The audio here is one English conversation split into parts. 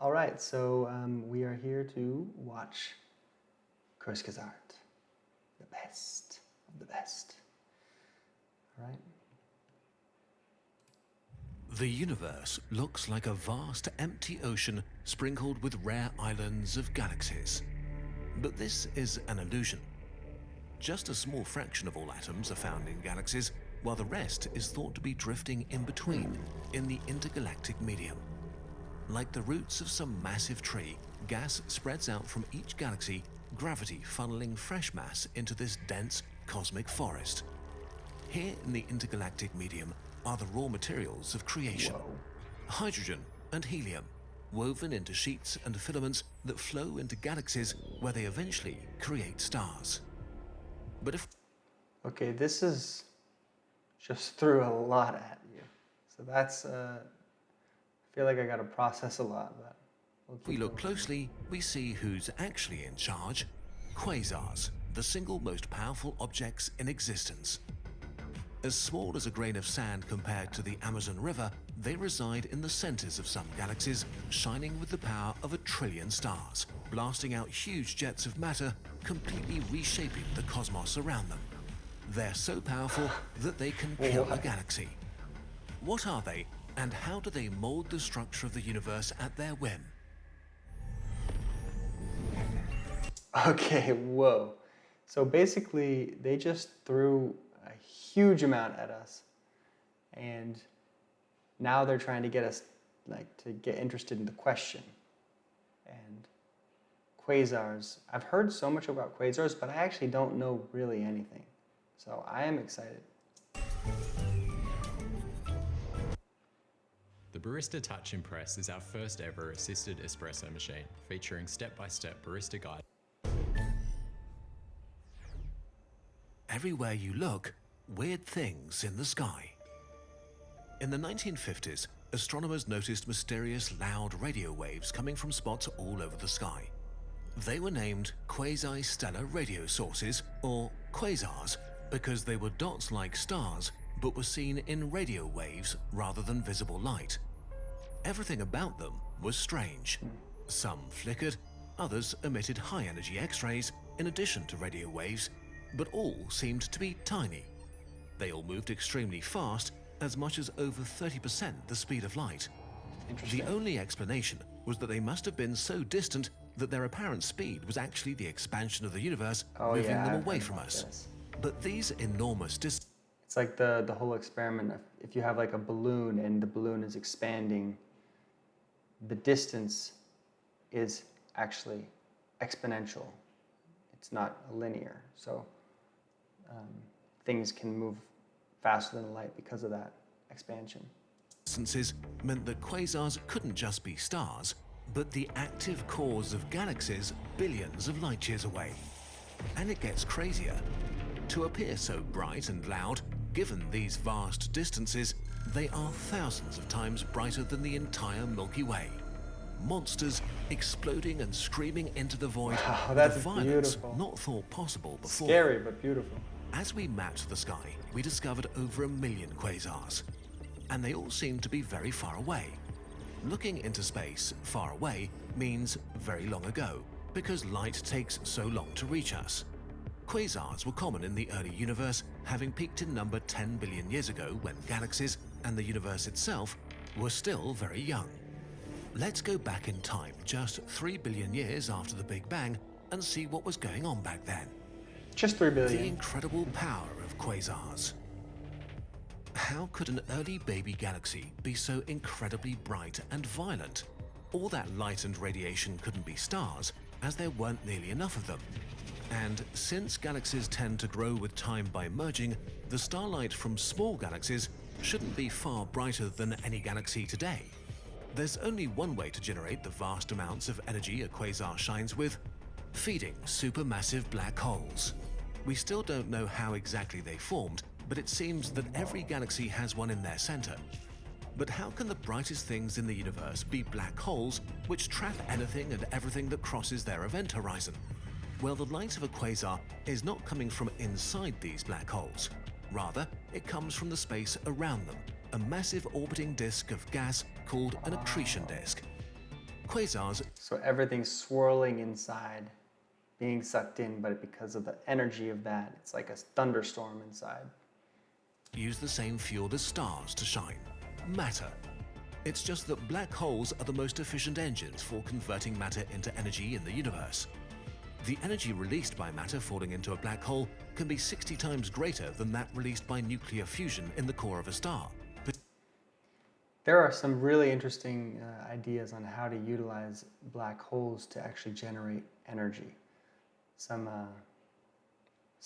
All right, so we are here to watch Kurzgesagt, the best of the best. All right. The universe looks like a vast, empty ocean sprinkled with rare islands of galaxies. But this is an illusion. Just a small fraction of all atoms are found in galaxies, while the rest is thought to be drifting in between, in the intergalactic medium. Like the roots of some massive tree, gas spreads out from each galaxy, gravity funneling fresh mass into this dense cosmic forest. Here in the intergalactic medium are the raw materials of creation. Whoa. Hydrogen and helium, woven into sheets and filaments that flow into galaxies where they eventually create stars. But if Okay, this is just threw a lot at you. So that's, I feel like I got to process a lot, but we look closely, we see who's actually in charge. Quasars, the single most powerful objects in existence. As small as a grain of sand compared to the Amazon River, they reside in the centers of some galaxies, shining with the power of 1 trillion stars, blasting out huge jets of matter, completely reshaping the cosmos around them. They're so powerful that they can kill a galaxy. What are they, and how do they mold the structure of the universe at their whim? Okay, whoa. So basically, they just threw a huge amount at us, and now they're trying to get us to get interested in the question. And quasars, I've heard so much about quasars, but I actually don't know really anything. So I am excited. The Barista Touch Impress is our first ever assisted espresso machine, featuring step-by-step barista guide. Everywhere you look, weird things in the sky. In the 1950s, astronomers noticed mysterious loud radio waves coming from spots all over the sky. They were named quasi-stellar radio sources, or quasars, because they were dots like stars, but were seen in radio waves rather than visible light. Everything about them was strange. Some flickered, others emitted high-energy X-rays in addition to radio waves, but all seemed to be tiny. They all moved extremely fast, as much as over 30% the speed of light. The only explanation was that they must have been so distant that their apparent speed was actually the expansion of the universe moving them away from us. But these enormous distances... It's like the whole experiment of if you have like a balloon and the balloon is expanding, the distance is actually exponential. It's not linear. So things can move faster than light because of that expansion. Distances meant that quasars couldn't just be stars, but the active cores of galaxies billions of light years away. And it gets crazier. To appear so bright and loud, given these vast distances, they are thousands of times brighter than the entire Milky Way. Monsters exploding and screaming into the void with a violence not thought possible before. Scary, but beautiful. As we mapped the sky, we discovered over 1 million quasars, and they all seem to be very far away. Looking into space far away means very long ago, because light takes so long to reach us. Quasars were common in the early universe, having peaked in number 10 billion years ago when galaxies and the universe itself were still very young. Let's go back in time just 3 billion years after the Big Bang and see what was going on back then. Just 3 billion. The incredible power of quasars. How could an early baby galaxy be so incredibly bright and violent? All that light and radiation couldn't be stars, as there weren't nearly enough of them. And since galaxies tend to grow with time by merging, the starlight from small galaxies shouldn't be far brighter than any galaxy today. There's only one way to generate the vast amounts of energy a quasar shines with: feeding supermassive black holes. We still don't know how exactly they formed, but it seems that every galaxy has one in their center. But how can the brightest things in the universe be black holes which trap anything and everything that crosses their event horizon? Well, the light of a quasar is not coming from inside these black holes. Rather, it comes from the space around them, a massive orbiting disk of gas called an accretion disk. Quasars So everything's swirling inside, being sucked in, but because of the energy of that, it's like a thunderstorm inside. use the same fuel as stars to shine, matter. It's just that black holes are the most efficient engines for converting matter into energy in the universe. The energy released by matter falling into a black hole can be 60 times greater than that released by nuclear fusion in the core of a star. But There are some really interesting ideas on how to utilize black holes to actually generate energy. Some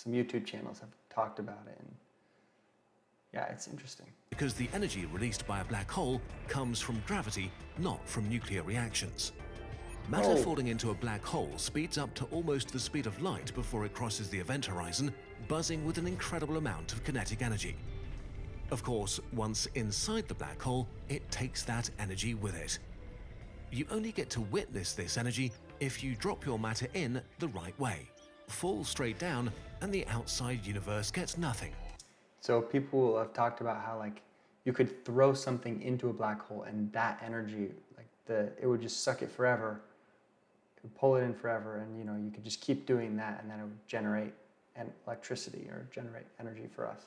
YouTube channels have talked about it, and yeah, it's interesting. because the energy released by a black hole comes from gravity, not from nuclear reactions. Matter Whoa. falling into a black hole speeds up to almost the speed of light before it crosses the event horizon, buzzing with an incredible amount of kinetic energy. Of course, once inside the black hole, it takes that energy with it. You only get to witness this energy if you drop your matter in the right way, fall straight down, and the outside universe gets nothing. So people have talked about how like you could throw something into a black hole and that energy, like it would just suck it forever. It would pull it in forever, and you could just keep doing that, and then it would generate electricity or generate energy for us.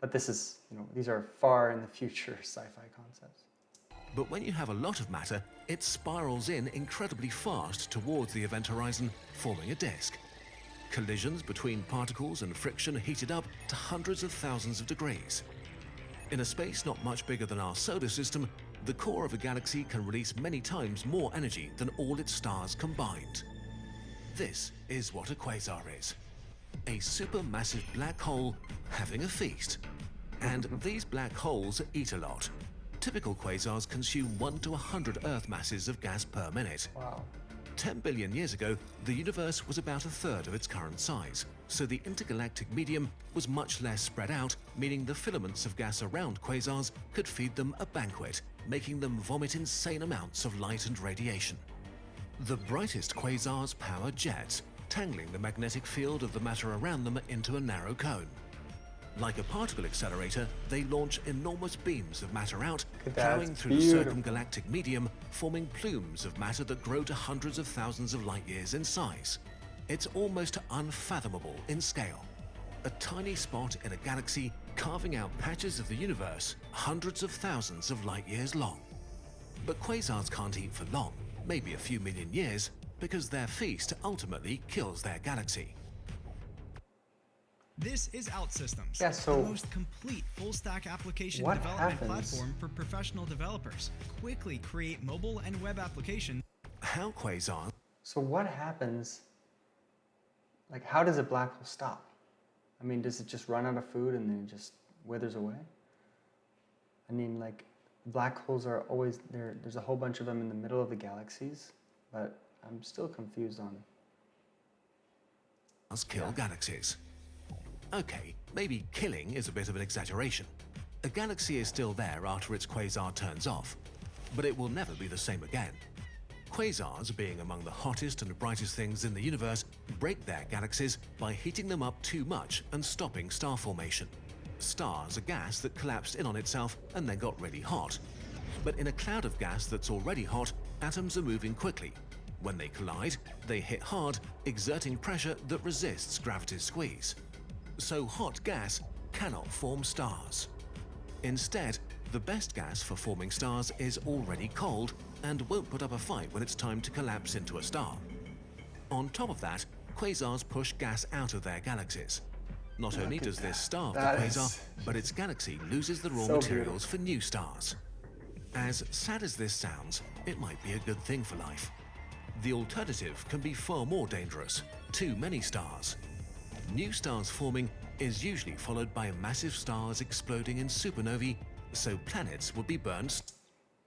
But this is, these are far in the future sci-fi concepts. But when you have a lot of matter, it spirals in incredibly fast towards the event horizon, forming a disk. Collisions between particles and friction heat it up to hundreds of thousands of degrees. In a space not much bigger than our solar system, the core of a galaxy can release many times more energy than all its stars combined. This is what a quasar is. A supermassive black hole having a feast. And these black holes eat a lot. Typical quasars consume 1 to 100 Earth masses of gas per minute. Wow. 10 billion years ago, the universe was about a third of its current size, so the intergalactic medium was much less spread out, meaning the filaments of gas around quasars could feed them a banquet, making them vomit insane amounts of light and radiation. The brightest quasars power jets, tangling the magnetic field of the matter around them into a narrow cone. Like a particle accelerator, they launch enormous beams of matter out, plowing through the circumgalactic medium, forming plumes of matter that grow to hundreds of thousands of light years in size. It's almost unfathomable in scale. A tiny spot in a galaxy carving out patches of the universe hundreds of thousands of light years long. But quasars can't eat for long, maybe a few million years, because their feast ultimately kills their galaxy. This is OutSystems, Yeah, so the most complete full-stack application what development happens- platform for professional developers. Quickly create mobile and web applications. How quasars So what happens, like how does a black hole stop? I mean, does it just run out of food and then it just withers away? I mean, like black holes are always there. There's a whole bunch of them in the middle of the galaxies, but I'm still confused on kill galaxies. Okay, maybe killing is a bit of an exaggeration. A galaxy is still there after its quasar turns off, but it will never be the same again. Quasars, being among the hottest and brightest things in the universe, break their galaxies by heating them up too much and stopping star formation. Stars are gas that collapsed in on itself and then got really hot. But in a cloud of gas that's already hot, atoms are moving quickly. When they collide, they hit hard, exerting pressure that resists gravity's squeeze. So hot gas cannot form stars. Instead, the best gas for forming stars is already cold and won't put up a fight when it's time to collapse into a star. On top of that, quasars push gas out of their galaxies. Not only does this starve the That quasar, is but its galaxy loses the raw so materials for new stars. As sad as this sounds, it might be a good thing for life. The alternative can be far more dangerous: too many stars. New stars forming is usually followed by massive stars exploding in supernovae, so planets would be burned.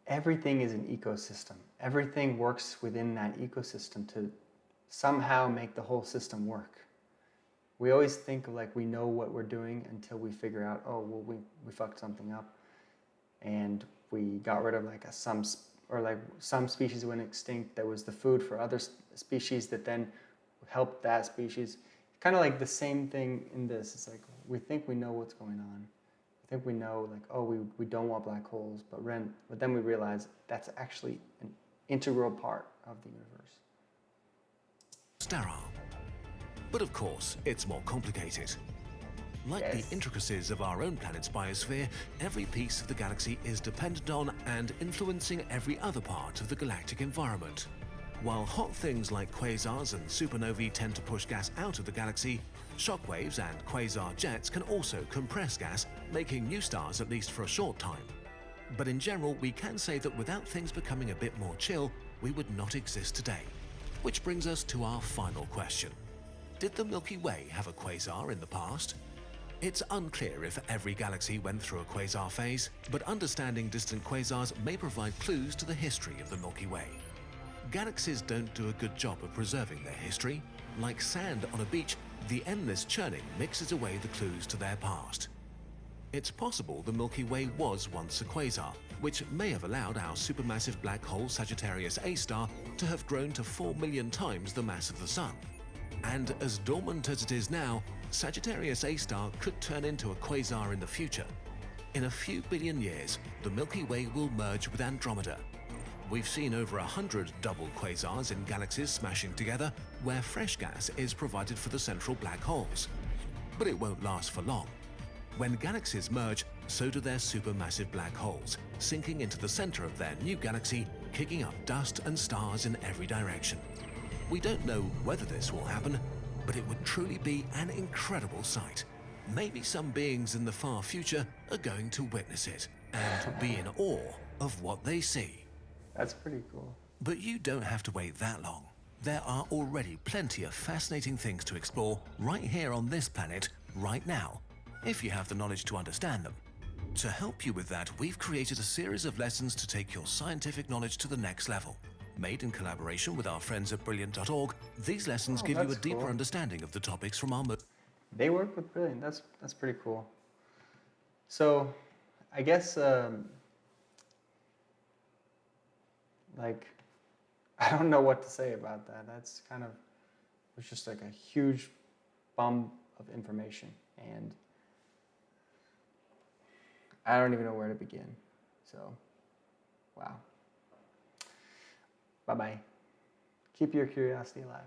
everything is an ecosystem. Everything works within that ecosystem to somehow make the whole system work. We always think of like we know what we're doing until we figure out, oh, well, we fucked something up and we got rid of like some species went extinct that was the food for other species that then helped that species. Kind of like the same thing in this. It's like we think we know what's going on. We think we know like, oh, we don't want black holes, but then we realize that's actually integral part of the universe. Sterile. But of course, it's more complicated. Like Yes. the intricacies of our own planet's biosphere, every piece of the galaxy is dependent on and influencing every other part of the galactic environment. While hot things like quasars and supernovae tend to push gas out of the galaxy, shockwaves and quasar jets can also compress gas, making new stars at least for a short time. But in general, we can say that without things becoming a bit more chill, we would not exist today. Which brings us to our final question. Did the Milky Way have a quasar in the past? It's unclear if every galaxy went through a quasar phase, but understanding distant quasars may provide clues to the history of the Milky Way. Galaxies don't do a good job of preserving their history. Like sand on a beach, the endless churning mixes away the clues to their past. It's possible the Milky Way was once a quasar, which may have allowed our supermassive black hole Sagittarius A star to have grown to 4 million times the mass of the Sun. And as dormant as it is now, Sagittarius A star could turn into a quasar in the future. In a few billion years, the Milky Way will merge with Andromeda. We've seen over 100 double quasars in galaxies smashing together, where fresh gas is provided for the central black holes. But it won't last for long. When galaxies merge, so do their supermassive black holes, sinking into the center of their new galaxy, kicking up dust and stars in every direction. We don't know whether this will happen, but it would truly be an incredible sight. Maybe some beings in the far future are going to witness it and be in awe of what they see. That's pretty cool. But you don't have to wait that long. There are already plenty of fascinating things to explore right here on this planet, right now, if you have the knowledge to understand them. To help you with that, we've created a series of lessons to take your scientific knowledge to the next level. Made in collaboration with our friends at Brilliant.org, these lessons give you a that's deeper cool. understanding of the topics from our They work with Brilliant. That's pretty cool. So, I guess like I don't know what to say about that. That's kind of it was just like a huge bomb of information, and I don't even know where to begin. So, wow. Bye bye. Keep your curiosity alive.